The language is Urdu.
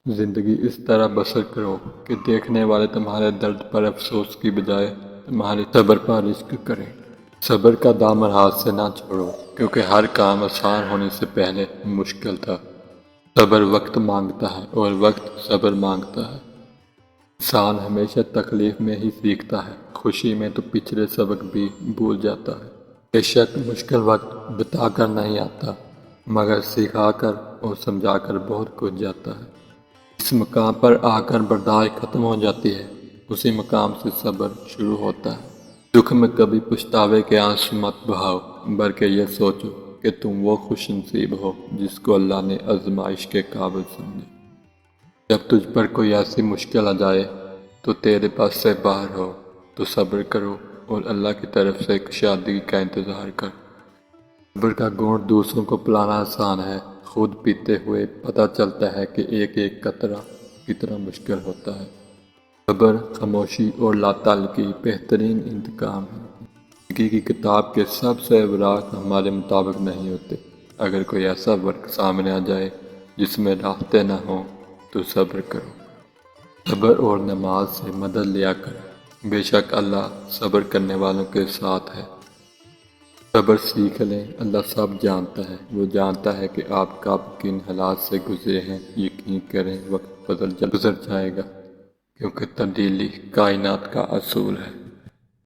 زندگی اس طرح بسر کرو کہ دیکھنے والے تمہارے درد پر افسوس کی بجائے تمہارے صبر پر عشق کریں۔ صبر کا دامن ہاتھ سے نہ چھوڑو، کیونکہ ہر کام آسان ہونے سے پہلے مشکل تھا۔ صبر وقت مانگتا ہے اور وقت صبر مانگتا ہے۔ انسان ہمیشہ تکلیف میں ہی سیکھتا ہے، خوشی میں تو پچھلے سبق بھی بھول جاتا ہے۔ بے شک مشکل وقت بتا کر نہیں آتا، مگر سکھا کر اور سمجھا کر بہت کچھ جاتا ہے۔ جس مقام پر آ کر برداشت ختم ہو جاتی ہے، اسی مقام سے صبر شروع ہوتا ہے۔ دکھ میں کبھی پچھتاوے کے آنسو مت بہاؤ، بلکہ یہ سوچو کہ تم وہ خوش نصیب ہو جس کو اللہ نے آزمائش کے قابل سمجھا۔ جب تجھ پر کوئی ایسی مشکل آ جائے تو تیرے پاس سے باہر ہو تو صبر کرو اور اللہ کی طرف سے کشادگی کا انتظار کر۔ صبر کا گھونٹ دوسروں کو پلانا آسان ہے، خود پیتے ہوئے پتہ چلتا ہے کہ ایک ایک قطرہ کتنا مشکل ہوتا ہے۔ صبر، خاموشی اور لا تعلقی بہترین انتقام ہے۔ زندگی کی کتاب کے سب سے اوراق ہمارے مطابق نہیں ہوتے۔ اگر کوئی ایسا ورق سامنے آ جائے جس میں راستے نہ ہوں تو صبر کرو۔ صبر اور نماز سے مدد لیا کرو، بے شک اللہ صبر کرنے والوں کے ساتھ ہے۔ صبر سیکھ لیں، اللہ سب جانتا ہے۔ وہ جانتا ہے کہ آپ کب کن حالات سے گزرے ہیں۔ یقین کریں وقت گزر جائے گا، کیونکہ تبدیلی کائنات کا اصول ہے۔